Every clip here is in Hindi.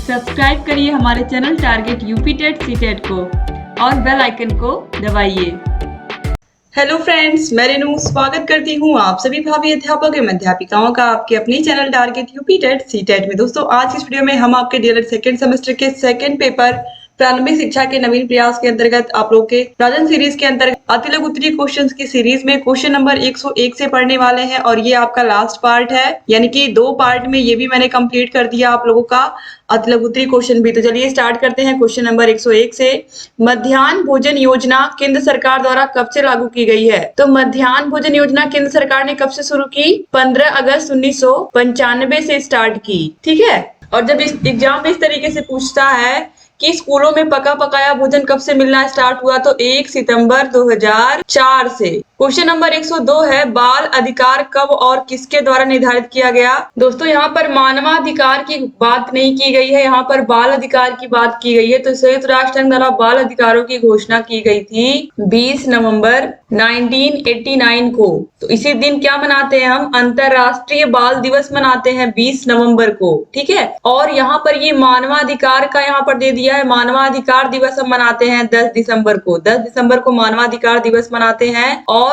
सब्सक्राइब करिए हमारे channel target UP TET CTET को और बेल आइकन को दबाइए। हेलो फ्रेंड्स, मैं रेनू स्वागत करती हूँ आप सभी भावी अध्यापक एवं अध्यापिकाओं का आपके अपने channel target UP TET CTET में। दोस्तों, आज इस वीडियो में हम आपके डीएलएड सेकंड सेमेस्टर के सेकंड पेपर प्रारंभिक शिक्षा के नवीन प्रयास के अंतर्गत आप लोग के राजन सीरीज के अंतर्गत अति लघु उत्तरीय क्वेश्चंस की सीरीज में क्वेश्चन नंबर 101 से पढ़ने वाले हैं और ये आपका लास्ट पार्ट है, यानी कि 2 पार्ट में ये भी मैंने कंप्लीट कर दिया आप लोगों का अति लघु उत्तरीय क्वेश्चन भी। तो चलिए स्टार्ट करते हैं क्वेश्चन नंबर 101 से। मध्याह्न भोजन योजना केंद्र सरकार द्वारा कब से लागू की गई है? तो मध्याह्न भोजन योजना केंद्र सरकार ने कब से शुरू की? 15 अगस्त 1995 से स्टार्ट की। ठीक है, और जब इस एग्जाम में इस तरीके से पूछता है कि स्कूलों में पका पकाया भोजन कब से मिलना स्टार्ट हुआ, तो 1 सितंबर 2004 से। क्वेश्चन नंबर 102 है, बाल अधिकार कब और किसके द्वारा निर्धारित किया गया? दोस्तों, यहाँ पर मानवाधिकार की बात नहीं की गई है, यहाँ पर बाल अधिकार की बात की गई है। तो संयुक्त राष्ट्र संघ द्वारा बाल अधिकारों की घोषणा की गई थी 20 नवंबर 1989 को। तो इसी दिन क्या मनाते हैं हम? अंतरराष्ट्रीय बाल दिवस मनाते हैं 20 नवंबर को। ठीक है, और यहाँ पर ये मानवाधिकार का यहाँ पर दे दिया है, मानवाधिकार दिवस हम मनाते हैं 10 दिसंबर को। 10 दिसंबर को मानवाधिकार दिवस मनाते हैं और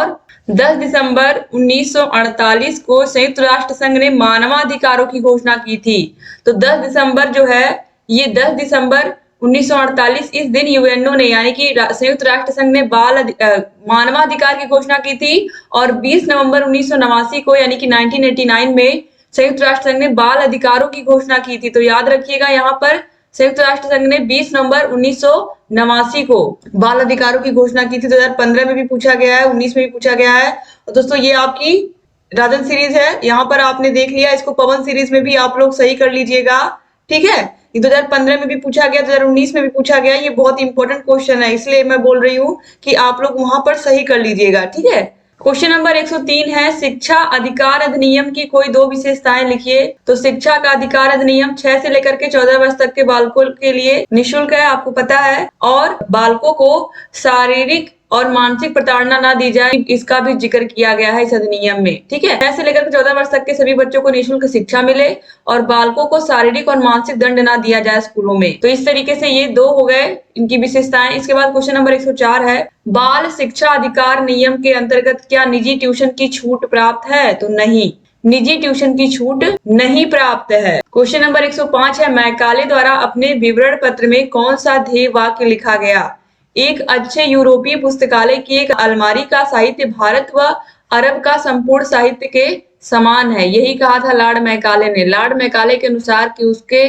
10 दिसंबर 1948 को संयुक्त राष्ट्र संघ ने मानवाधिकारों की घोषणा की थी। तो 10 दिसंबर जो है, ये 10 दिसंबर 1948 इस दिन यूएनओ ने यानी कि संयुक्त राष्ट्र संघ ने मानवाधिकार की घोषणा की थी और 20 नवंबर 1989 को यानी कि 1989 में संयुक्त राष्ट्र संघ ने बाल अधिकारों की घोषणा की थी। तो याद रखिएगा, यहाँ पर संयुक्त राष्ट्र संघ ने 20 नवंबर 1989 को बाल अधिकारों की घोषणा की थी। 2015 में भी पूछा गया है, 19 में भी पूछा गया है। और दोस्तों, ये आपकी राजन सीरीज है, यहाँ पर आपने देख लिया। इसको पवन सीरीज में भी आप लोग सही कर लीजिएगा। ठीक है, 2015 में भी पूछा गया, 2019 में भी पूछा गया। ये बहुत इंपॉर्टेंट क्वेश्चन है, इसलिए मैं बोल रही हूँ कि आप लोग वहां पर सही कर लीजिएगा। ठीक है, क्वेश्चन नंबर 103 है, शिक्षा अधिकार अधिनियम की कोई 2 विशेषताएं लिखिए। तो शिक्षा का अधिकार अधिनियम 6 से लेकर के 14 वर्ष तक के बालकों के लिए निःशुल्क है, आपको पता है, और बालकों को शारीरिक और मानसिक प्रताड़ना ना दी जाए, इसका भी जिक्र किया गया है इस अधिनियम में। ठीक है, 6 से लेकर 14 वर्ष तक के सभी बच्चों को निःशुल्क शिक्षा मिले और बालकों को शारीरिक और मानसिक दंड ना दिया जाए स्कूलों में। तो इस तरीके से ये 2 हो गए इनकी विशेषताएं। इसके बाद क्वेश्चन नंबर 104 है, बाल शिक्षा अधिकार नियम के अंतर्गत क्या निजी ट्यूशन की छूट प्राप्त है? तो नहीं, निजी ट्यूशन की छूट नहीं प्राप्त है। क्वेश्चन नंबर 105 है, मैकाले द्वारा अपने विवरण पत्र में कौन सा ध्येय वाक्य लिखा गया? एक अच्छे यूरोपीय पुस्तकालय की एक अलमारी का साहित्य भारत व अरब का संपूर्ण साहित्य के समान है, यही कहा था लॉर्ड मैकाले ने। लॉर्ड मैकाले के अनुसार कि उसके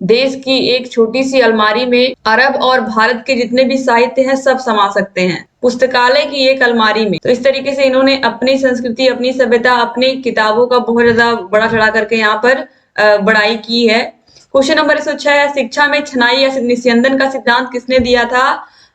देश की एक छोटी सी अलमारी में अरब और भारत के जितने भी साहित्य हैं सब समा सकते हैं, पुस्तकालय की एक अलमारी में। तो इस तरीके से इन्होंने अपनी संस्कृति, अपनी सभ्यता, अपनी किताबों का बहुत ज्यादा बड़ा चढ़ा करके यहाँ पर बड़ाई की है। क्वेश्चन नंबर 106 है, शिक्षा में छनाई या निस्यंदन का सिद्धांत किसने दिया था?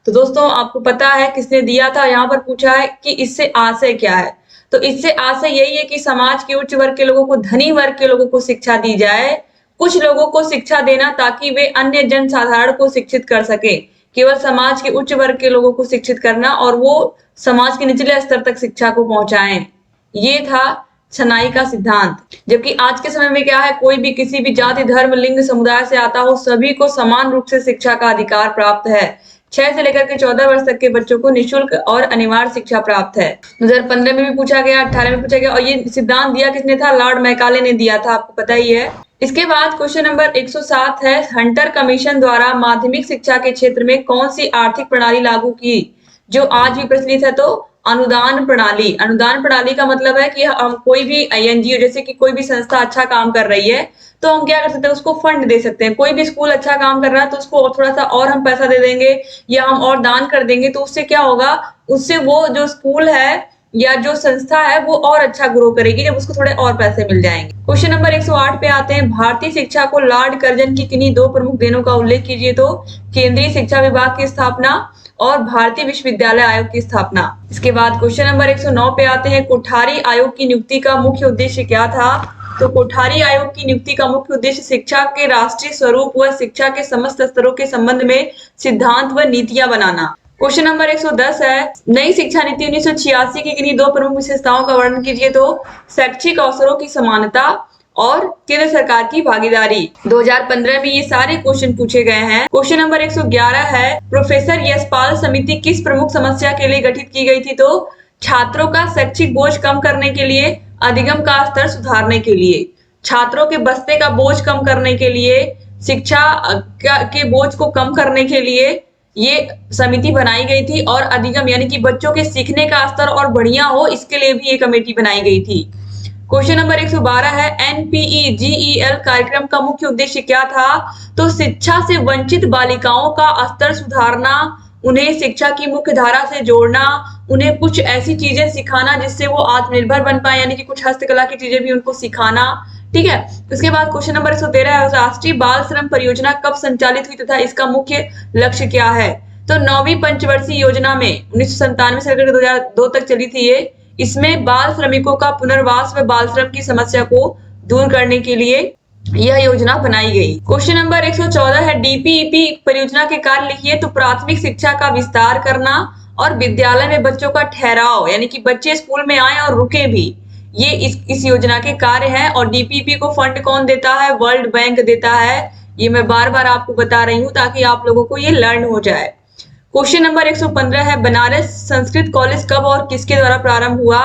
तो दोस्तों, आपको पता है किसने दिया था। यहाँ पर पूछा है कि इससे आशय क्या है? तो इससे आशय यही है कि समाज के उच्च वर्ग के लोगों को, धनी वर्ग के लोगों को शिक्षा दी जाए, कुछ लोगों को शिक्षा देना ताकि वे अन्य जन साधारण को शिक्षित कर सके। केवल समाज के उच्च वर्ग के लोगों को शिक्षित करना और वो समाज के निचले स्तर तक शिक्षा को पहुंचाएं, ये था छनाई का सिद्धांत। जबकि आज के समय में क्या है, कोई भी किसी भी जाति, धर्म, लिंग, समुदाय से आता हो, सभी को समान रूप से शिक्षा का अधिकार प्राप्त है। 6 से लेकर के 14 वर्ष तक के बच्चों को निःशुल्क और अनिवार्य शिक्षा प्राप्त है। 2015 में भी पूछा गया, 18 में पूछा गया, और ये सिद्धांत दिया किसने था? लॉर्ड मैकाले ने दिया था, आपको पता ही है। इसके बाद क्वेश्चन नंबर 107 है, हंटर कमीशन द्वारा माध्यमिक शिक्षा के क्षेत्र में कौन सी आर्थिक प्रणाली लागू की जो आज भी प्रचलित है? तो अनुदान प्रणाली। अनुदान प्रणाली का मतलब है कि हम कोई भी एनजीओ, जैसे कि कोई भी संस्था अच्छा काम कर रही है तो हम क्या कर सकते हैं, उसको फंड दे सकते हैं। कोई भी स्कूल अच्छा काम कर रहा है तो उसको थोड़ा सा और हम पैसा दे देंगे या हम और दान कर देंगे, तो उससे क्या होगा, उससे वो जो स्कूल है या जो संस्था है वो और अच्छा ग्रो करेगी जब उसको थोड़े और पैसे मिल जाएंगे। क्वेश्चन नंबर 108 पे आते हैं, भारतीय शिक्षा को लॉर्ड कर्जन की किन्हीं 2 प्रमुख देनों का उल्लेख कीजिए। तो केंद्रीय शिक्षा विभाग की स्थापना और भारतीय विश्वविद्यालय आयोग की स्थापना। इसके बाद क्वेश्चन नंबर 109 पे आते हैं, कोठारी आयोग की नियुक्ति का मुख्य उद्देश्य क्या था? तो कोठारी आयोग की नियुक्ति का मुख्य उद्देश्य शिक्षा के राष्ट्रीय स्वरूप व शिक्षा के समस्त स्तरों के संबंध में सिद्धांत व नीतियां बनाना। क्वेश्चन नंबर 110 है, नई शिक्षा नीति 1986 की किन्हीं 2 प्रमुख विशेषताओं का वर्णन कीजिए। तो शैक्षिक अवसरों की समानता और केंद्र सरकार की भागीदारी। 2015 में ये सारे क्वेश्चन पूछे गए हैं। क्वेश्चन नंबर 111 है, प्रोफेसर यशपाल समिति किस प्रमुख समस्या के लिए गठित की गई थी? तो छात्रों का शैक्षिक बोझ कम करने के लिए, अधिगम का स्तर सुधारने के लिए, छात्रों के बस्ते का बोझ कम करने के लिए, शिक्षा के बोझ को कम करने के लिए ये समिति बनाई गई थी, और अधिगम यानी कि बच्चों के सीखने का स्तर और बढ़िया हो, इसके लिए भी ये कमेटी बनाई गई थी। क्वेश्चन नंबर 112 है, NPEGEL कार्यक्रम का मुख्य उद्देश्य क्या था? तो शिक्षा से वंचित बालिकाओं का स्तर सुधारना, उन्हें शिक्षा की मुख्य धारा से जोड़ना, उन्हें कुछ ऐसी चीजें सिखाना जिससे वो आत्मनिर्भर बन पाए, यानी कि कुछ हस्तकला की चीजें भी उनको सिखाना। ठीक है, उसके बाद क्वेश्चन नंबर 113 है, राष्ट्रीय बाल श्रम परियोजना कब संचालित हुई तथा इसका मुख्य लक्ष्य क्या है? तो 9वीं पंचवर्षीय योजना में 1997 से लेकर 2002 तक चली थी ये। इसमें बाल श्रमिकों का पुनर्वास व बाल श्रम की समस्या को दूर करने के लिए यह योजना बनाई गई। क्वेश्चन नंबर 114 है, DPEP परियोजना के कार्य लिखिए। तो प्राथमिक शिक्षा का विस्तार करना और विद्यालय में बच्चों का ठहराव, यानी कि बच्चे स्कूल में आए और रुके भी, ये इस योजना के कार्य है। और DPEP को फंड कौन देता है? वर्ल्ड बैंक देता है। ये मैं बार बार आपको बता रही हूँ ताकि आप लोगों को ये लर्न हो जाए। क्वेश्चन नंबर 115 है, बनारस संस्कृत कॉलेज कब और किसके द्वारा प्रारंभ हुआ?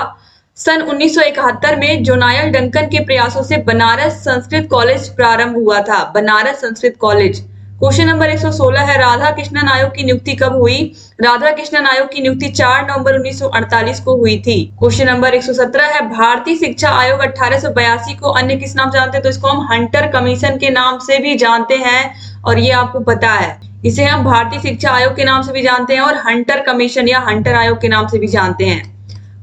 सन 1971 में जोनायल डंकन के प्रयासों से बनारस संस्कृत कॉलेज प्रारंभ हुआ था, Banaras Sanskrit college. Question number 116 है, राधा कृष्णन आयोग की नियुक्ति कब हुई? राधा कृष्णन आयोग की नियुक्ति 4 नवंबर 1948 को हुई थी। क्वेश्चन नंबर 117 है, भारतीय शिक्षा आयोग 1882 को अन्य किस नाम से जानते हैं? तो इसको हम हंटर कमीशन के नाम से भी जानते हैं, और ये आपको पता है। इसे हम भारतीय शिक्षा आयोग के नाम से भी जानते हैं और हंटर कमीशन या हंटर आयोग के नाम से भी जानते हैं।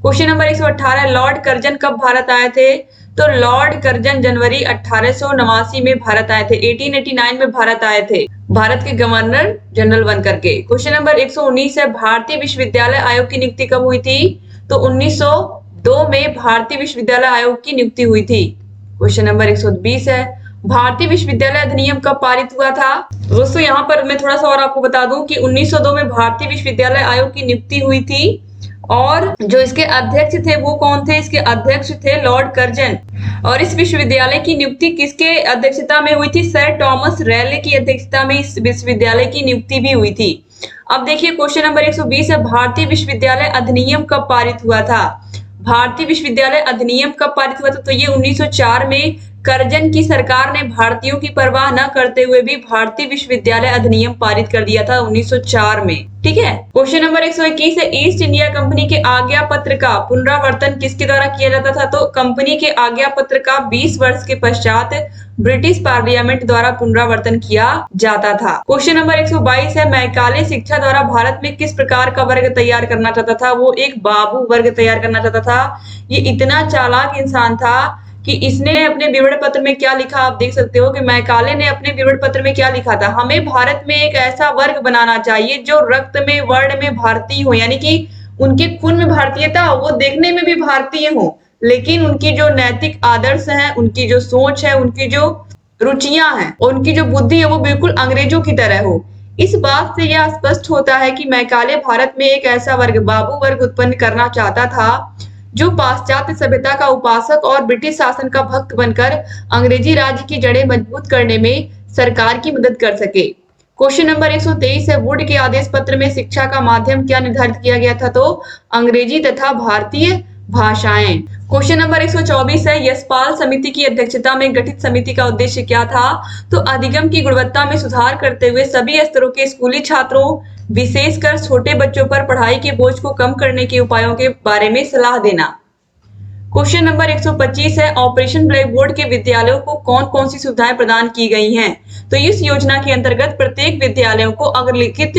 क्वेश्चन नंबर 118, लॉर्ड कर्जन कब भारत आए थे? तो लॉर्ड कर्जन जनवरी 1889 में भारत आए थे, 1889 में भारत आए थे, भारत के गवर्नर जनरल बन करके। क्वेश्चन नंबर 119 है, भारतीय विश्वविद्यालय आयोग की नियुक्ति कब हुई थी? तो 1902 में भारतीय विश्वविद्यालय आयोग की नियुक्ति हुई थी। क्वेश्चन नंबर 120 है, भारतीय विश्वविद्यालय अधिनियम कब पारित हुआ था? दोस्तों यहाँ पर मैं थोड़ा सा और आपको बता दूं कि 1902 में भारतीय विश्वविद्यालय आयोग की नियुक्ति हुई थी, और जो इसके अध्यक्ष थे वो कौन थे? इसके अध्यक्ष थे लॉर्ड कर्जन। और इस विश्वविद्यालय की नियुक्ति किसके अध्यक्षता में हुई थी? सर टॉमस रैले की अध्यक्षता में इस विश्वविद्यालय की नियुक्ति भी हुई थी। अब देखिए क्वेश्चन नंबर 120 है, भारतीय विश्वविद्यालय अधिनियम कब पारित हुआ था? भारतीय विश्वविद्यालय अधिनियम कब पारित हुआ था? तो ये 1904 में कर्जन की सरकार ने भारतीयों की परवाह न करते हुए भी भारतीय विश्वविद्यालय अधिनियम पारित कर दिया था 1904 में। ठीक है, क्वेश्चन नंबर 121 है, ईस्ट इंडिया कंपनी के आज्ञा पत्र का पुनरावर्तन किसके द्वारा किया जाता था? तो कंपनी के आज्ञा पत्र का 20 वर्ष के पश्चात ब्रिटिश पार्लियामेंट द्वारा पुनरावर्तन किया जाता था। क्वेश्चन नंबर 122 है, मैकाले शिक्षा द्वारा भारत में किस प्रकार का वर्ग तैयार करना चाहता था? वो एक बाबू वर्ग तैयार करना चाहता था। ये इतना चालाक इंसान था कि इसने अपने विवरण पत्र में क्या लिखा, आप देख सकते हो कि मैकाले ने अपने विवरण पत्र में क्या लिखा था? हमें भारत में एक ऐसा वर्ग बनाना चाहिए जो रक्त में, वर्ण में भारतीय हो, यानी कि उनके खून में भारतीयता हो, वो देखने में भी भारतीय हो, लेकिन उनकी जो नैतिक आदर्श है, उनकी जो सोच है, उनकी जो रुचियां हैं, उनकी जो बुद्धि है, वो बिल्कुल अंग्रेजों की तरह हो। इस बात से यह स्पष्ट होता है कि मैकाले भारत में एक ऐसा वर्ग, बाबू वर्ग उत्पन्न करना चाहता था जो पाश्चात्य सभ्यता का उपासक और ब्रिटिश शासन का भक्त बनकर अंग्रेजी राज्य की जड़ें मजबूत करने में सरकार की मदद कर सके। क्वेश्चन नंबर 123 है, वुड के आदेश पत्र में शिक्षा का माध्यम क्या निर्धारित किया गया था? तो अंग्रेजी तथा भारतीय भाषाएं। क्वेश्चन नंबर 124 है, यशपाल समिति की अध्यक्षता में गठित समिति का उद्देश्य क्या था? तो अधिगम की गुणवत्ता में सुधार करते हुए सभी स्तरों के स्कूली छात्रों, विशेषकर छोटे बच्चों पर पढ़ाई के बोझ को कम करने के उपायों के बारे में सलाह देना। क्वेश्चन नंबर 125 है, ऑपरेशन ब्लैक बोर्ड के विद्यालयों को कौन कौन सी सुविधाएं प्रदान की गई हैं? तो इस योजना के अंतर्गत प्रत्येक विद्यालयों को अग्रलिखित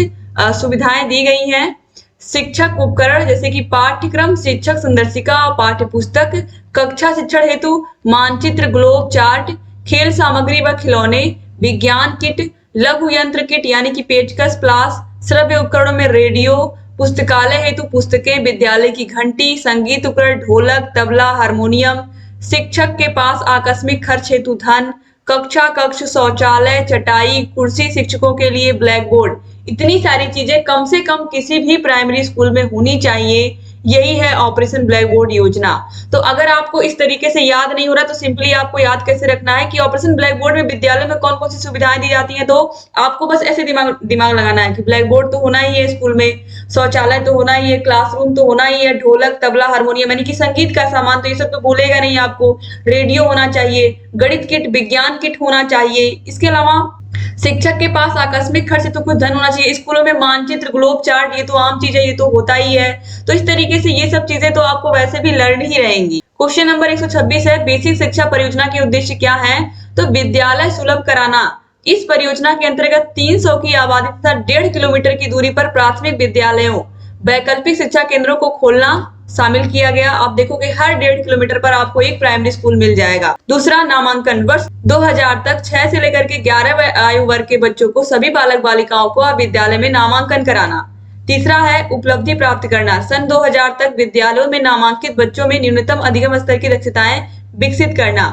सुविधाएं दी गई हैं। शिक्षक उपकरण जैसे कि पाठ्यक्रम, शिक्षक संदर्शिका, पाठ्य पुस्तक, कक्षा शिक्षण हेतु मानचित्र, ग्लोब चार्ट, खेल सामग्री व खिलौने, विज्ञान किट, लघु यंत्र किट यानी कि पेचकस, प्लास, श्रव्य उपकरणों में रेडियो, पुस्तकालय हेतु पुस्तकें, विद्यालय की घंटी, संगीत उपकरण, ढोलक, तबला, हारमोनियम, शिक्षक के पास आकस्मिक खर्च हेतु धन, कक्षा कक्ष, शौचालय, चटाई, कुर्सी, शिक्षकों के लिए ब्लैक बोर्ड। इतनी सारी चीजें कम से कम किसी भी प्राइमरी स्कूल में होनी चाहिए। यही है ऑपरेशन ब्लैक बोर्ड योजना। तो अगर आपको इस तरीके से याद नहीं हो रहा तो सिंपली आपको याद कैसे रखना है कि ऑपरेशन ब्लैक बोर्ड में विद्यालय में कौन कौन सी सुविधाएं दी जाती हैं। तो आपको बस ऐसे दिमाग लगाना है कि ब्लैक बोर्ड तो होना ही है स्कूल में, शौचालय तो होना ही है, क्लासरूम तो होना ही है, ढोलक तबला हारमोनियम यानी कि संगीत का सामान तो ये सब तो भूलेगा नहीं आपको, रेडियो होना चाहिए, गणित किट विज्ञान किट होना चाहिए। इसके अलावा शिक्षक के पास आकस्मिक खर्च तो कुछ धन होना चाहिए। स्कूलों में मानचित्र ग्लोब चार्ट ये तो आम चीज है, ये तो होता ही है। तो इस तरीके से ये सब चीजें तो आपको वैसे भी लर्न ही रहेंगी। क्वेश्चन नंबर 126 है बेसिक शिक्षा परियोजना के उद्देश्य क्या है। तो विद्यालय सुलभ कराना। इस परियोजना के अंतर्गत 300 की आबादी तथा 1.5 किलोमीटर की दूरी पर प्राथमिक विद्यालयों वैकल्पिक शिक्षा केंद्रों को खोलना शामिल किया गया। आप देखोगे हर 1.5 किलोमीटर पर आपको एक प्राइमरी स्कूल मिल जाएगा। दूसरा, नामांकन। वर्ष 2000 तक 6 से लेकर के 11 आयु वर्ग के बच्चों को सभी बालक बालिकाओं को विद्यालय में नामांकन कराना। तीसरा है उपलब्धि प्राप्त करना। सन 2000 तक विद्यालयों में नामांकित बच्चों में न्यूनतम अधिगम स्तर की दक्षताएं विकसित करना।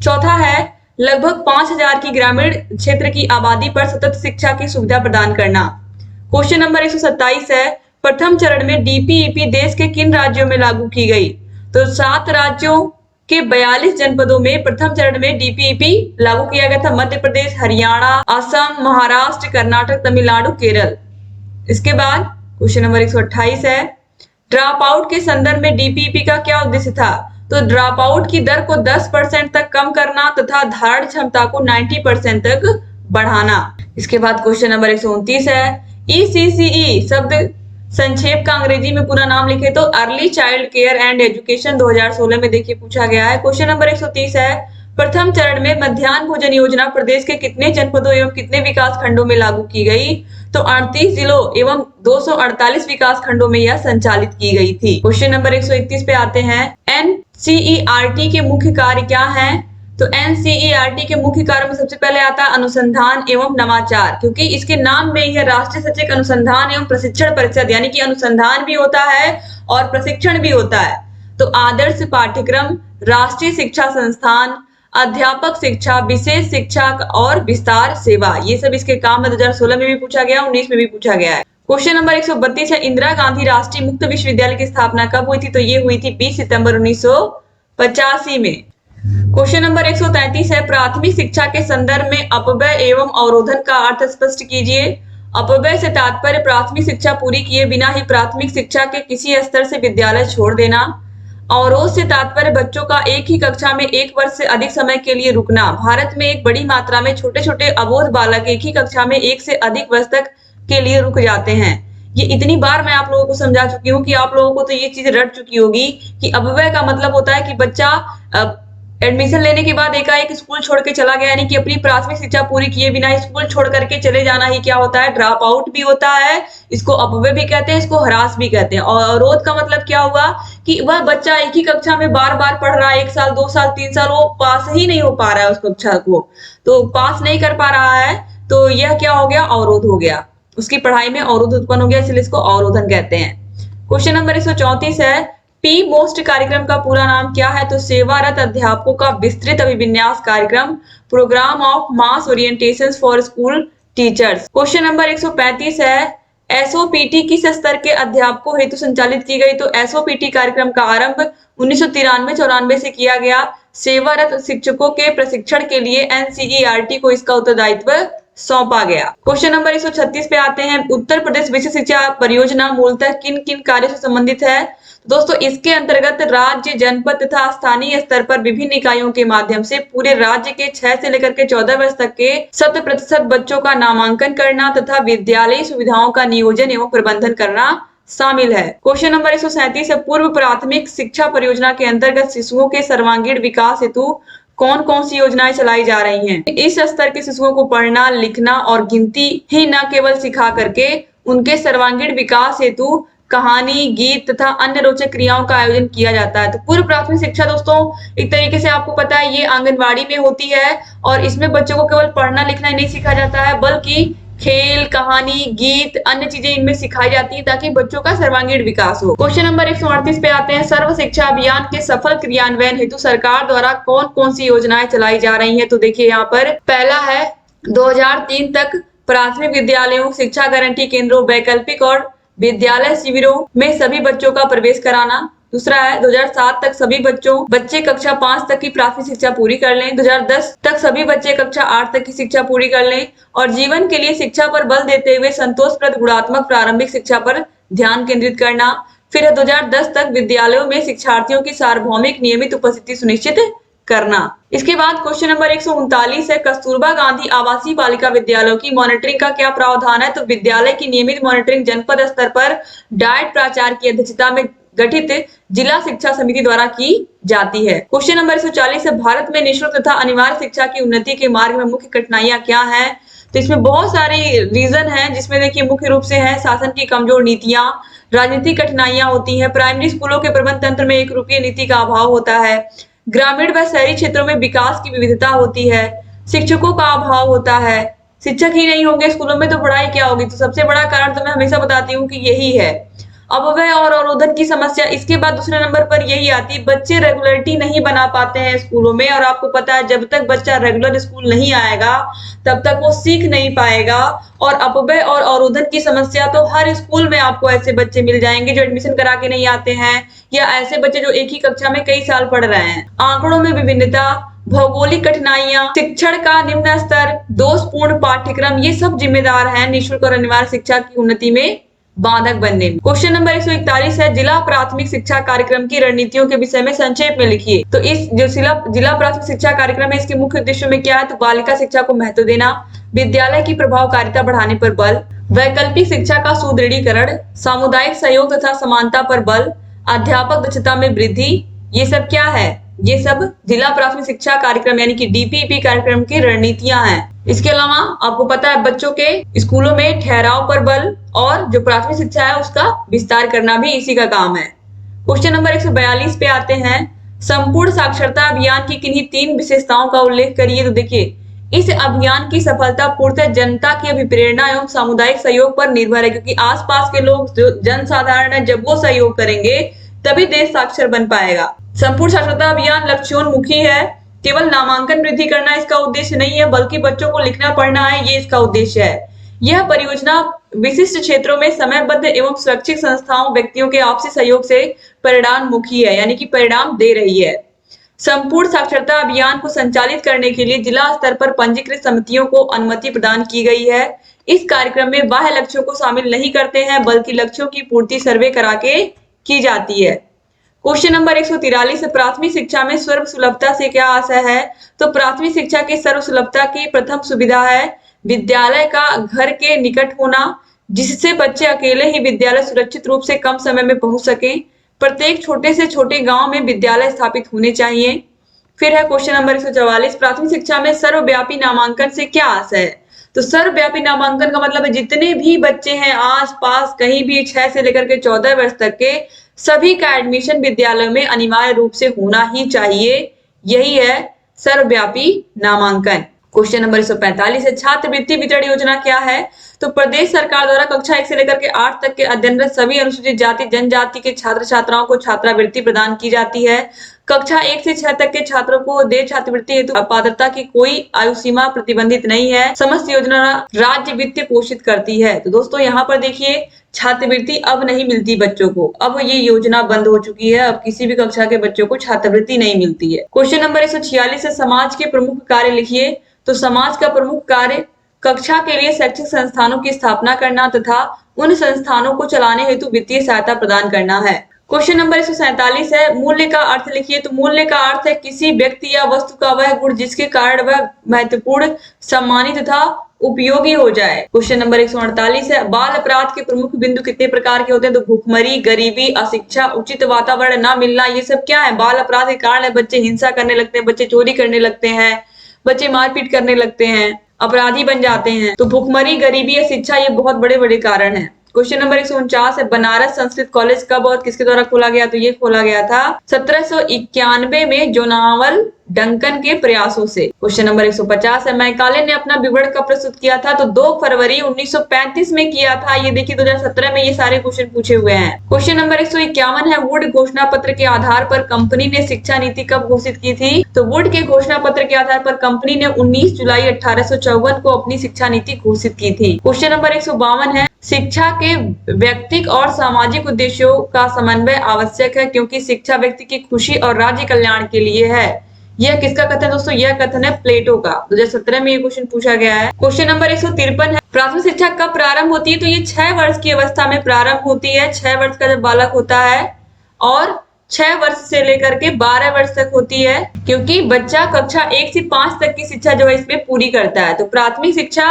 चौथा है लगभग 5000 की ग्रामीण क्षेत्र की आबादी पर सतत शिक्षा की सुविधा प्रदान करना। क्वेश्चन नंबर 127 है प्रथम चरण में डीपीईपी देश के किन राज्यों में लागू की गई। तो 7 राज्यों के 42 जनपदों में प्रथम चरण में डीपीईपी लागू किया गया था। मध्य प्रदेश, हरियाणा, असम, महाराष्ट्र, कर्नाटक, तमिलनाडु, केरल। इसके बाद क्वेश्चन नंबर 128 है ड्रॉप आउट के संदर्भ में डीपीईपी का क्या उद्देश्य था। तो ड्रॉप आउट की दर को 10% तक कम करना तथा धारण क्षमता को 90% तक बढ़ाना। इसके बाद क्वेश्चन नंबर 129 है ईसीसीई शब्द संक्षेप का अंग्रेजी में पूरा नाम लिखे तो early child care and education 2016 में देखिए पूछा गया है। क्वेश्चन नंबर 130 है प्रथम चरण में मध्याह्न भोजन योजना प्रदेश के कितने जनपदों एवं कितने विकास खंडों में लागू की गई। तो 38 जिलों एवं 248 विकास खंडों में यह संचालित की गई थी। क्वेश्चन नंबर 131 पे आते हैं एनसीईआरटी के मुख्य कार्य क्या है। तो एनसीईआरटी के मुख्य कार्य में सबसे पहले आता है अनुसंधान एवं नवाचार, क्योंकि इसके नाम में यह राष्ट्रीय शैक्षिक अनुसंधान एवं प्रशिक्षण परिषद यानी कि अनुसंधान भी होता है और प्रशिक्षण भी होता है। तो आदर्श पाठ्यक्रम, राष्ट्रीय शिक्षा संस्थान, अध्यापक शिक्षा, विशेष शिक्षा और विस्तार सेवा, ये सब इसके काम में 2016 में भी पूछा गया, 19 में भी पूछा गया है। क्वेश्चन नंबर 132 है इंदिरा गांधी राष्ट्रीय मुक्त विश्वविद्यालय की स्थापना कब हुई थी। तो ये हुई थी 20 सितंबर 1985 में। क्वेश्चन नंबर 133 है प्राथमिक शिक्षा के संदर्भ में अपव्यय एवं अवरोधन का अर्थ स्पष्ट कीजिए। अपव्यय से तात्पर्य प्राथमिक शिक्षा पूरी किए बिना ही प्राथमिक शिक्षा के किसी स्तर से विद्यालय छोड़ देना। अवरोध से तात्पर्य बच्चों का एक ही कक्षा में 1 वर्ष से अधिक समय के लिए रुकना। भारत में एक बड़ी मात्रा में छोटे छोटे अबोध बालक एक ही कक्षा में 1 से अधिक वर्ष तक के लिए रुक जाते हैं। ये इतनी बार मैं आप लोगों को समझा चुकी हूँ कि आप लोगों को तो ये चीज रट चुकी होगी कि अपव्यय का मतलब होता है कि बच्चा एडमिशन लेने के बाद एकाएक स्कूल छोड़ के चला गया, यानी कि अपनी प्राथमिक शिक्षा पूरी किए बिना स्कूल छोड़ करके चले जाना ही क्या होता है, ड्रॉप आउट भी होता है। इसको अपव्यय भी कहते हैं, इसको हरास भी कहते हैं। और अवरोध का मतलब क्या हुआ कि वह बच्चा एक ही कक्षा में बार बार पढ़ रहा है, 1 साल 2 साल 3 साल, वो पास ही नहीं हो पा रहा है उस कक्षा को, तो पास नहीं कर पा रहा है, तो यह क्या हो गया, अवरोध हो गया। उसकी पढ़ाई में अवरोध उत्पन्न हो गया, इसलिए इसको अवरोधन कहते हैं। क्वेश्चन नंबर 134 है पी मोस्ट कार्यक्रम का पूरा नाम क्या है। तो सेवारत अध्यापकों का विस्तृत अभिविन्यास कार्यक्रम, program of mass orientation for school teachers. Question number 135 है एसओपीटी किस स्तर के अध्यापकों हेतु संचालित की गई। तो एसओपीटी कार्यक्रम का आरंभ 1993-94 से किया गया। सेवारत शिक्षकों के प्रशिक्षण के लिए एनसीईआरटी को इसका उत्तरदायित्व सौंपा गया। क्वेश्चन नंबर 136 पे आते हैं उत्तर प्रदेश विशेष शिक्षा परियोजना मूलतः किन किन कार्यों से संबंधित है। दोस्तों इसके अंतर्गत राज्य, जनपद तथा स्थानीय स्तर पर विभिन्न इकाइयों के माध्यम से पूरे राज्य के 6 से लेकर के 14 वर्ष तक के 100% बच्चों का नामांकन करना तथा विद्यालयी सुविधाओं का नियोजन एवं प्रबंधन करना शामिल है। क्वेश्चन नंबर 137 है पूर्व प्राथमिक शिक्षा परियोजना के अंतर्गत शिशुओं के सर्वांगीण विकास हेतु कौन कौन सी योजनाएं चलाई जा रही हैं। इस स्तर के शिशुओं को पढ़ना, लिखना और गिनती ही न केवल सिखा करके उनके सर्वांगीण विकास हेतु कहानी, गीत तथा अन्य रोचक क्रियाओं का आयोजन किया जाता है। तो पूर्व प्राथमिक शिक्षा दोस्तों एक तरीके से आपको पता है ये आंगनबाड़ी में होती है और इसमें बच्चों को केवल पढ़ना लिखना ही नहीं सिखाया जाता है बल्कि खेल, कहानी, गीत, अन्य चीजें इनमें सिखाई जाती है ताकि बच्चों का सर्वांगीण विकास हो। क्वेश्चन नंबर 138 पे आते हैं सर्व शिक्षा अभियान के सफल क्रियान्वयन हेतु सरकार द्वारा कौन कौन सी योजनाएं चलाई जा रही हैं। तो देखिए यहाँ पर पहला है 2003 तक प्राथमिक विद्यालयों, शिक्षा गारंटी केंद्रों, वैकल्पिक और विद्यालय शिविरों में सभी बच्चों का प्रवेश कराना। दूसरा है 2007 तक सभी बच्चे कक्षा 5 तक की प्राथमिक शिक्षा पूरी कर लें। 2010 तक सभी बच्चे कक्षा 8 तक की शिक्षा पूरी कर लें और जीवन के लिए शिक्षा पर बल देते हुए संतोषप्रद गुणात्मक प्रारंभिक शिक्षा पर ध्यान केंद्रित करना। फिर है 2010 तक विद्यालयों में शिक्षार्थियों की सार्वभौमिक नियमित उपस्थिति सुनिश्चित करना। इसके बाद क्वेश्चन नंबर 139 है कस्तूरबा गांधी आवासीय बालिका विद्यालयों की मॉनिटरिंग का क्या प्रावधान है। तो विद्यालय की नियमित मॉनिटरिंग जनपद स्तर पर डाइट प्राचार्य की अध्यक्षता में गठित जिला शिक्षा समिति द्वारा की जाती है। क्वेश्चन नंबर 140 है भारत में निःशुल्क तथा अनिवार्य शिक्षा की उन्नति के मार्ग में मुख्य कठिनाइयां क्या हैं। तो इसमें बहुत सारी रीजन है, जिसमें देखिए मुख्य रूप से है शासन की कमजोर नीतियां, राजनीतिक कठिनाइयां होती है, प्राइमरी स्कूलों के प्रबंध तंत्र में एक रूपीय नीति का अभाव होता है, ग्रामीण व शहरी क्षेत्रों में विकास की विविधता होती है, शिक्षकों का अभाव होता है, शिक्षक ही नहीं होंगे स्कूलों में तो पढ़ाई क्या होगी। तो सबसे बड़ा कारण तो मैं हमेशा बताती हूँ कि यही है, अपव्यय और अवरोधन की समस्या। इसके बाद दूसरे नंबर पर यही आती है बच्चे रेगुलरिटी नहीं बना पाते हैं स्कूलों में, और आपको पता है जब तक बच्चा रेगुलर स्कूल नहीं आएगा तब तक वो सीख नहीं पाएगा। और अपव्यय और अवरोधन की समस्या तो हर स्कूल में आपको ऐसे बच्चे मिल जाएंगे जो एडमिशन करा के नहीं आते हैं, या ऐसे बच्चे जो एक ही कक्षा में कई साल पढ़ रहे हैं। आंकड़ों में विभिन्नता, भौगोलिक कठिनाइयां, शिक्षण का निम्न स्तर, दोषपूर्ण पाठ्यक्रम, ये सब जिम्मेदार हैं निःशुल्क और अनिवार्य शिक्षा की उन्नति में बाधक बनने में। क्वेश्चन नंबर 141 है जिला प्राथमिक शिक्षा कार्यक्रम की रणनीतियों के विषय में संक्षेप में लिखिए। तो इस जो जिला प्राथमिक शिक्षा कार्यक्रम है इसके मुख्य उद्देश्यों में क्या है। तो बालिका शिक्षा को महत्व देना, विद्यालय की प्रभावकारिता बढ़ाने पर बल, वैकल्पिक शिक्षा का सुदृढ़ीकरण, सामुदायिक सहयोग तथा समानता पर बल, अध्यापक दक्षता में वृद्धि, ये सब क्या है, ये सब जिला प्राथमिक शिक्षा कार्यक्रम यानी कि डीपीपी कार्यक्रम की रणनीतियां हैं। इसके अलावा आपको पता है बच्चों के स्कूलों में ठहराव पर बल और जो प्राथमिक शिक्षा है उसका विस्तार करना भी इसी का काम है। क्वेश्चन नंबर 142 पे आते हैं संपूर्ण साक्षरता अभियान की किन्हीं 3 विशेषताओं का उल्लेख करिए। तो देखिए इस अभियान की सफलता पूर्णतः जनता की अभिप्रेरणा एवं सामुदायिक सहयोग पर निर्भर है, क्योंकि आसपास के लोग जो जनसाधारण है जब वो सहयोग करेंगे तभी देश साक्षर बन पाएगा। संपूर्ण साक्षरता अभियान लक्ष्योन्मुखी है, केवल नामांकन वृद्धि करना इसका उद्देश्य नहीं है बल्कि बच्चों को लिखना पढ़ना है, ये इसका उद्देश्य है। यह परियोजना विशिष्ट क्षेत्रों में समयबद्ध एवं सुरक्षित संस्थाओं व्यक्तियों के आपसी सहयोग से परिणाममुखी है, यानी कि परिणाम दे रही है। संपूर्ण साक्षरता अभियान को संचालित करने के लिए जिला स्तर पर पंजीकृत समितियों को अनुमति प्रदान की गई है। इस कार्यक्रम में बाह्य लक्ष्यों को शामिल नहीं करते हैं बल्कि लक्ष्यों की पूर्ति सर्वे करा के की जाती है। क्वेश्चन नंबर 143 प्राथमिक शिक्षा में सर्व सुलभता से क्या आशय है। तो प्राथमिक शिक्षा की सर्व सुलभता की प्रथम सुविधा है विद्यालय का घर के निकट होना, जिससे बच्चे अकेले ही विद्यालय सुरक्षित रूप से कम समय में पहुंच सके। प्रत्येक छोटे से छोटे गांव में विद्यालय स्थापित होने चाहिए। फिर है क्वेश्चन नंबर 144 प्राथमिक शिक्षा में सर्वव्यापी नामांकन से क्या आशय है। तो सर्वव्यापी नामांकन का मतलब है जितने भी बच्चे हैं आस पास कहीं भी 6 से लेकर के 14 वर्ष तक के सभी का एडमिशन विद्यालय में अनिवार्य रूप से होना ही चाहिए, यही है सर्वव्यापी नामांकन। क्वेश्चन नंबर 145 है छात्रवृत्ति वितरण योजना क्या है। तो प्रदेश सरकार द्वारा कक्षा 1 से लेकर के 8 तक के अध्ययनरत सभी अनुसूचित जाति जनजाति के छात्र छात्राओं को छात्रवृत्ति प्रदान की जाती है। कक्षा 1 से 6 तक के छात्रों को देय छात्रवृत्ति हेतु अपात्रता की कोई आयु सीमा प्रतिबंधित नहीं है। समस्त योजना राज्य वित्त पोषित करती है। तो दोस्तों यहाँ पर देखिए छात्रवृत्ति अब नहीं मिलती बच्चों को, अब ये योजना बंद हो चुकी है, अब किसी भी कक्षा के बच्चों को छात्रवृत्ति नहीं मिलती है। क्वेश्चन नंबर 146 है समाज के प्रमुख कार्य लिखिए। तो समाज का प्रमुख कार्य कक्षा के लिए शैक्षिक संस्थानों की स्थापना करना तथा उन संस्थानों को चलाने हेतु वित्तीय सहायता प्रदान करना है। क्वेश्चन नंबर 147 है मूल्य का अर्थ लिखिए। तो मूल्य का अर्थ है किसी व्यक्ति या वस्तु का वह गुण जिसके कारण वह महत्वपूर्ण, सम्मानित तथा उपयोगी हो जाए। क्वेश्चन नंबर 148 है बाल अपराध के प्रमुख बिंदु कितने प्रकार के होते हैं। तो भूखमरी, गरीबी, अशिक्षा, उचित वातावरण न मिलना, ये सब क्या है बाल अपराध के कारण है। बच्चे हिंसा करने लगते हैं, बच्चे चोरी करने लगते हैं, बच्चे मारपीट करने लगते हैं, अपराधी बन जाते हैं। तो भूखमरी, गरीबी या शिक्षा ये बहुत बड़े बड़े कारण हैं। क्वेश्चन नंबर 149 है बनारस संस्कृत कॉलेज कब और किसके द्वारा खोला गया। तो ये खोला गया था 1791 में जोनावल डंकन के प्रयासों से। क्वेश्चन नंबर 150 है मैकाले ने अपना विवरण कब प्रस्तुत किया था। तो 2 फरवरी 1935 में किया था। ये देखिए 2017 में ये सारे क्वेश्चन पूछे हुए हैं। क्वेश्चन नंबर 151 है वुड घोषणा पत्र के आधार पर कंपनी ने शिक्षा नीति कब घोषित की थी। तो वुड के घोषणा पत्र के आधार पर कंपनी ने 19 जुलाई 1854 को अपनी शिक्षा नीति घोषित की थी। क्वेश्चन नंबर 152 है शिक्षा के व्यक्तिक और सामाजिक उद्देश्यों का समन्वय आवश्यक है क्योंकि शिक्षा व्यक्ति की खुशी और राज्य कल्याण के लिए है। यह किसका कथन है दोस्तों? यह कथन है प्लेटो का। 2017 में ये क्वेश्चन पूछा गया है। क्वेश्चन नंबर 153 है, प्राथमिक शिक्षा कब प्रारंभ होती है? तो ये 6 वर्ष की अवस्था में प्रारंभ होती है। 6 वर्ष का जब बालक होता है और 6 वर्ष से लेकर के 12 वर्ष तक होती है, क्योंकि बच्चा कक्षा 1 से 5 तक की शिक्षा जो है इसमें पूरी करता है। तो प्राथमिक शिक्षा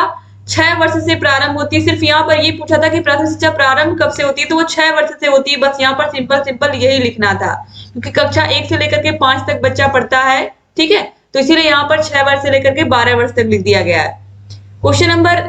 6 वर्ष से प्रारंभ होती है। सिर्फ यहाँ पर ये पूछा था कि प्राथमिक शिक्षा प्रारंभ कब से होती है, तो वो 6 वर्ष से होती है। बस यहाँ पर सिंपल यही लिखना था, क्योंकि कक्षा 1 से लेकर के 5 तक बच्चा पढ़ता है, ठीक है, तो इसीलिए यहाँ पर 6 वर्ष से लेकर के 12 वर्ष तक लिख दिया गया है। क्वेश्चन नंबर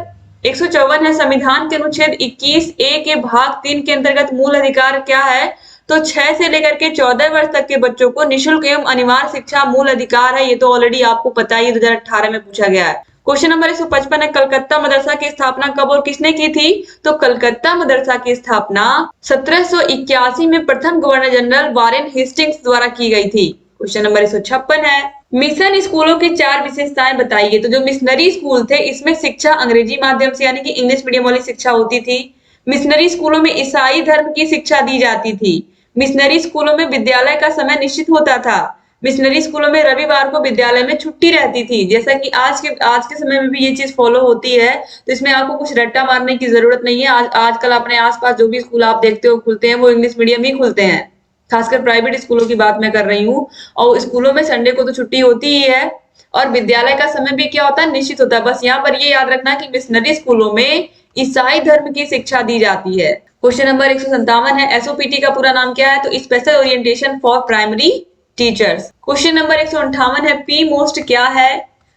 154 है, संविधान के अनुच्छेद 21A के भाग 3 के अंतर्गत मूल अधिकार क्या है? तो 6 से लेकर के 14 वर्ष तक के बच्चों को निःशुल्क एवं अनिवार्य शिक्षा मूल अधिकार है। ये तो ऑलरेडी आपको पता ही 2018 में पूछा गया है। क्वेश्चन नंबर 155 है, कलकत्ता मदरसा की स्थापना कब और किसने की थी? तो कलकत्ता मदरसा की स्थापना 1781 में प्रथम गवर्नर जनरल वारेन हेस्टिंग्स द्वारा की गई थी। क्वेश्चन नंबर 156 है, मिशन स्कूलों की 4 विशेषताएं बताइए। तो जो मिशनरी स्कूल थे इसमें शिक्षा अंग्रेजी माध्यम से यानी कि इंग्लिश मीडियम वाली शिक्षा होती थी। मिशनरी स्कूलों में ईसाई धर्म की शिक्षा दी जाती थी। मिशनरी स्कूलों में विद्यालय का समय निश्चित होता था। मिशनरी स्कूलों में रविवार को विद्यालय में छुट्टी रहती थी। जैसा कि आज के समय में भी ये चीज फॉलो होती है, तो इसमें आपको कुछ रट्टा मारने की जरूरत नहीं है। आजकल अपने आसपास जो भी स्कूल आप देखते हो खुलते हैं वो इंग्लिश मीडियम ही खुलते हैं। खासकर प्राइवेट स्कूलों की बात मैं कर रही हूँ। और स्कूलों में संडे को तो छुट्टी होती ही है और विद्यालय का समय भी क्या होता है? निश्चित होता है। बस यहाँ पर ये याद रखना कि मिशनरी स्कूलों में ईसाई धर्म की शिक्षा दी जाती है। क्वेश्चन नंबर 157 है, एसओपीटी का पूरा नाम क्या है? तो special orientation for primary teachers. Question number 158 है, पी मोस्ट क्या है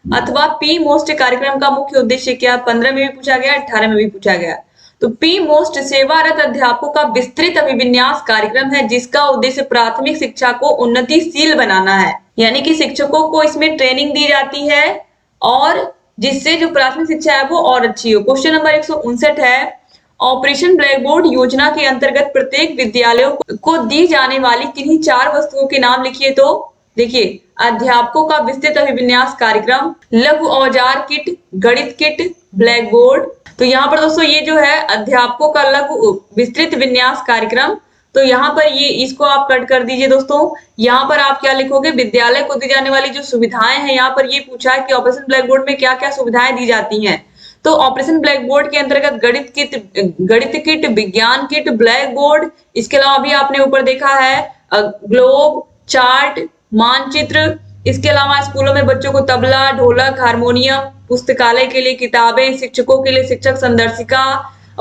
अथवा पी मोस्ट कार्यक्रम का मुख्य उद्देश्य क्या? 15 में भी पूछा गया, 18 में भी पूछा गया। तो पी मोस्ट सेवारत अध्यापकों का विस्तृत अभिविन्यास कार्यक्रम है जिसका उद्देश्य प्राथमिक शिक्षा को उन्नतिशील बनाना है। यानी कि शिक्षकों को इसमें ट्रेनिंग दी जाती है और जिससे जो प्राथमिक शिक्षा है वो और अच्छी हो। क्वेश्चन नंबर 159 है, ऑपरेशन ब्लैक बोर्ड योजना के अंतर्गत प्रत्येक विद्यालयों को दी जाने वाली किन्हीं 4 वस्तुओं के नाम लिखिए। तो देखिए, अध्यापकों का विस्तृत अभिविन्यास कार्यक्रम, लघु औजार किट, गणित किट, ब्लैक बोर्ड। तो यहाँ पर दोस्तों ये जो है अध्यापकों का लघु विस्तृत विन्यास कार्यक्रम, तो यहाँ पर ये इसको आप कट कर दीजिए दोस्तों। यहाँ पर आप क्या लिखोगे? विद्यालय को दी जाने वाली जो सुविधाएं हैं, यहाँ पर ये पूछा है कि ऑपरेशन ब्लैक बोर्ड में क्या क्या सुविधाएं दी जाती हैं। तो ऑपरेशन ब्लैक बोर्ड के अंतर्गत गणित किट, विज्ञान किट, ब्लैक बोर्ड, इसके अलावा भी आपने ऊपर देखा है ग्लोब, चार्ट, मानचित्र। इसके अलावा स्कूलों में बच्चों को तबला, ढोलक, हारमोनियम, पुस्तकालय के लिए किताबें, शिक्षकों के लिए शिक्षक संदर्शिका,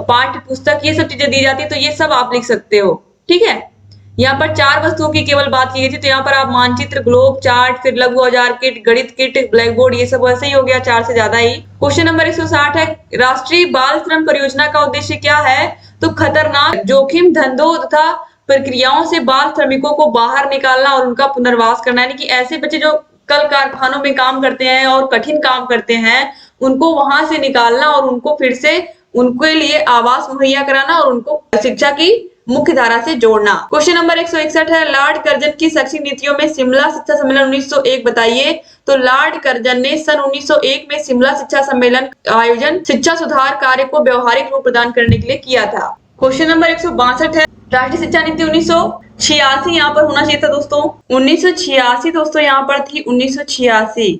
पाठ्य पुस्तक, ये सब चीजें दी जाती है। तो ये सब आप लिख सकते हो, ठीक है। यहाँ पर 4 वस्तुओं की केवल बात की गई थी, तो यहाँ पर आप मानचित्र, ग्लोब, चार्ट, फिर लघु औजार किट, गणित किट, ब्लैक बोर्ड, ये सब वैसे ही हो गया, 4 से ज्यादा ही। क्वेश्चन नंबर 160 है, राष्ट्रीय बाल श्रम परियोजना का उद्देश्य क्या है? तो खतरनाक जोखिम धंधों तथा प्रक्रियाओं से बाल श्रमिकों को बाहर निकालना और उनका पुनर्वास करना। यानी कि ऐसे बच्चे जो कल कारखानों में काम करते हैं और कठिन काम करते हैं, उनको वहां से निकालना और उनको फिर से उनके लिए आवास मुहैया कराना और उनको शिक्षा की मुख्य धारा से जोड़ना। क्वेश्चन नंबर 161 है, लॉर्ड कर्जन की शैक्षिक नीतियों में शिमला शिक्षा सम्मेलन 1901 बताइए। तो लॉर्ड कर्जन ने सन 1901 में शिमला शिक्षा सम्मेलन आयोजन शिक्षा सुधार कार्य को व्यवहारिक रूप प्रदान करने के लिए किया था। क्वेश्चन नंबर 162 है, राष्ट्रीय शिक्षा नीति 1986 यहाँ पर होना चाहिए था दोस्तों। 1986 दोस्तों यहाँ पर थी 1986,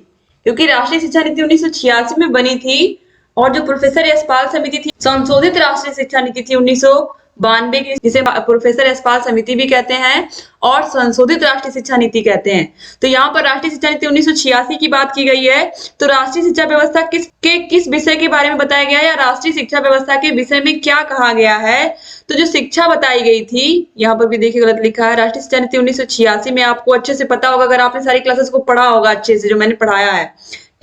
क्योंकि राष्ट्रीय शिक्षा नीति 1986 में बनी थी और जो प्रोफेसर यशपाल समिति थी, संशोधित राष्ट्रीय शिक्षा नीति थी 1992 की, जिसे प्रोफेसर यशपाल समिति भी कहते हैं और संशोधित राष्ट्रीय शिक्षा नीति कहते हैं। तो यहाँ पर राष्ट्रीय शिक्षा नीति 1986 की बात की गई है। तो राष्ट्रीय शिक्षा व्यवस्था किस विषय के बारे में बताया गया है या राष्ट्रीय शिक्षा व्यवस्था के विषय में क्या कहा गया है? तो जो शिक्षा बताई गई थी, यहाँ पर भी देखिए गलत लिखा है। राष्ट्रीय शिक्षा नीति 1986 में आपको अच्छे से पता होगा, अगर आपने सारी क्लासेस को पढ़ा होगा अच्छे से, जो मैंने पढ़ाया है।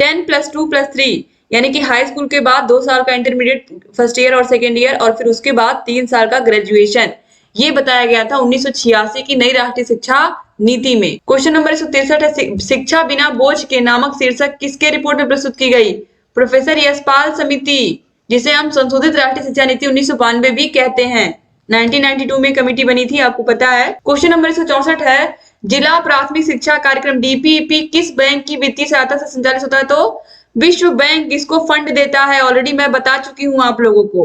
10+2+3 यानी कि हाई स्कूल के बाद 2 साल का इंटरमीडिएट फर्स्ट ईयर और सेकेंड ईयर और फिर उसके बाद 3 साल का ग्रेजुएशन, ये बताया गया था 1986 की नई राष्ट्रीय शिक्षा नीति में। क्वेश्चन नंबर 163 है, शिक्षा बिना बोझ के नामक शीर्षक किसके रिपोर्ट में प्रस्तुत की गई? प्रोफेसर यशपाल समिति, जिसे हम संशोधित राष्ट्रीय शिक्षा नीति 1992 भी कहते हैं। 1992 में कमेटी बनी थी, आपको पता है। क्वेश्चन नंबर 164 है, जिला प्राथमिक शिक्षा कार्यक्रम डीपीईपी किस बैंक की वित्तीय सहायता से संचालित होता है? तो विश्व बैंक इसको फंड देता है। ऑलरेडी मैं बता चुकी हूँ आप लोगों को,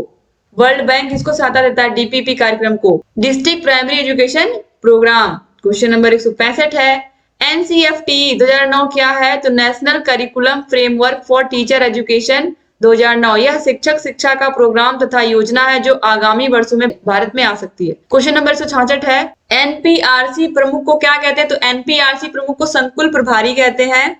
वर्ल्ड बैंक किसको सहायता देता है? डीपीपी कार्यक्रम को। District primary education program. Question number 165 है एनसीएफटी 2009 क्या है? तो national curriculum framework for teacher education 2009। यह शिक्षक शिक्षा का प्रोग्राम तथा योजना है जो आगामी वर्षों में भारत में आ सकती है। क्वेश्चन नंबर 166 है एनपीआरसी प्रमुख को क्या कहते हैं? तो एनपीआरसी प्रमुख को संकुल प्रभारी कहते हैं।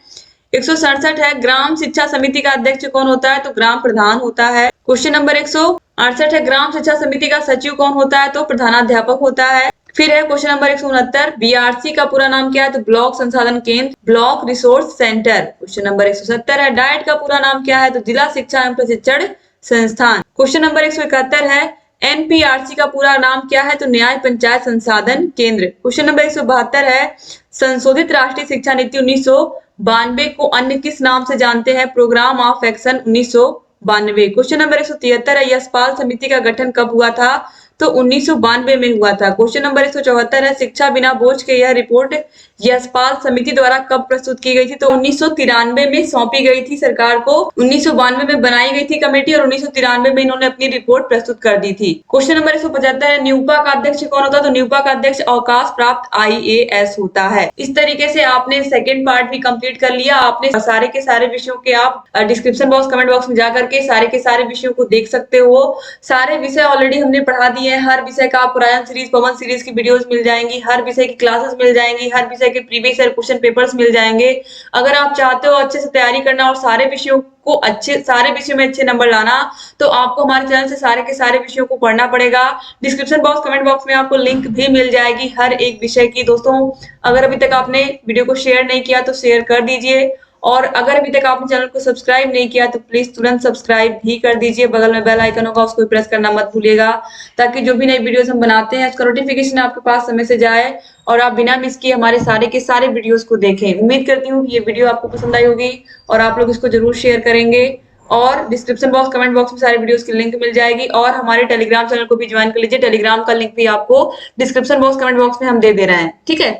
167 है ग्राम शिक्षा समिति का अध्यक्ष कौन होता है? तो ग्राम प्रधान होता है। क्वेश्चन नंबर 168 है ग्राम शिक्षा समिति का सचिव कौन होता है? तो प्रधानाध्यापक होता है। फिर है क्वेश्चन नंबर 169 बीआरसी का पूरा नाम क्या है? तो ब्लॉक संसाधन केंद्र, block resource centre. Question number 170 है डाइट का पूरा नाम क्या है? तो जिला शिक्षा एवं प्रशिक्षण संस्थान। क्वेश्चन नंबर 171 है एनपीआरसी का पूरा नाम क्या है? तो न्याय पंचायत संसाधन केंद्र। क्वेश्चन नंबर 172 है संशोधित राष्ट्रीय शिक्षा नीति 1992 को अन्य किस नाम से जानते हैं? Program of action 1992। Question number 173 है यशपाल समिति का गठन कब हुआ था? तो 1992 में हुआ था। क्वेश्चन नंबर 174 है शिक्षा बिना बोझ के यह रिपोर्ट यशपाल समिति द्वारा कब प्रस्तुत की गई थी? तो 1993 में सौंपी गई थी सरकार को। 1992 में बनाई गई थी कमेटी और 1993 में इन्होंने अपनी रिपोर्ट प्रस्तुत कर दी थी। क्वेश्चन नंबर 175 है न्यूपा का अध्यक्ष कौन होता है? तो न्यूपा का अध्यक्ष अवकाश प्राप्त आईएएस होता है। इस तरीके से आपने सेकेंड पार्ट भी कंप्लीट कर लिया। आपने सारे के सारे विषयों के आप डिस्क्रिप्शन बॉक्स कमेंट बॉक्स में जाकर के सारे के सारे विषयों को देख सकते हो। सारे विषय ऑलरेडी हमने पढ़ा दिए हैं। हर विषय का आपको रायन सीरीज पवन सीरीज की वीडियोस मिल जाएंगी, हर विषय की क्लासेस मिल जाएंगी, हर विषय के प्रीवियस ईयर क्वेश्चन पेपर्स मिल जाएंगे। अगर आप चाहते हो अच्छे से तैयारी करना और सारे विषयों में अच्छे नंबर लाना तो आपको हमारे चैनल से सारे के सारे विषयों को पढ़ना पड़ेगा। डिस्क्रिप्शन बॉक्स कमेंट बॉक्स में आपको लिंक भी मिल जाएगी हर एक विषय की। दोस्तों अगर अभी तक आपने वीडियो को शेयर नहीं किया तो शेयर कर दीजिए और अगर अभी तक आपने चैनल को सब्सक्राइब नहीं किया तो प्लीज तुरंत सब्सक्राइब भी कर दीजिए। बगल में बेल आइकन होगा उसको प्रेस करना मत भूलिएगा ताकि जो भी नई वीडियोस हम बनाते हैं उसका नोटिफिकेशन आपके पास समय से जाए और आप बिना मिस किए हमारे सारे के सारे वीडियोस को देखें। उम्मीद करती हूँ कि ये वीडियो आपको पसंद आई होगी और आप लोग इसको जरूर शेयर करेंगे और डिस्क्रिप्शन बॉक्स कमेंट बॉक्स में सारे वीडियोस की लिंक मिल जाएगी और हमारे टेलीग्राम चैनल को भी ज्वाइन कर लीजिए। टेलीग्राम का लिंक भी आपको डिस्क्रिप्शन बॉक्स कमेंट बॉक्स में हम दे रहे हैं। ठीक है।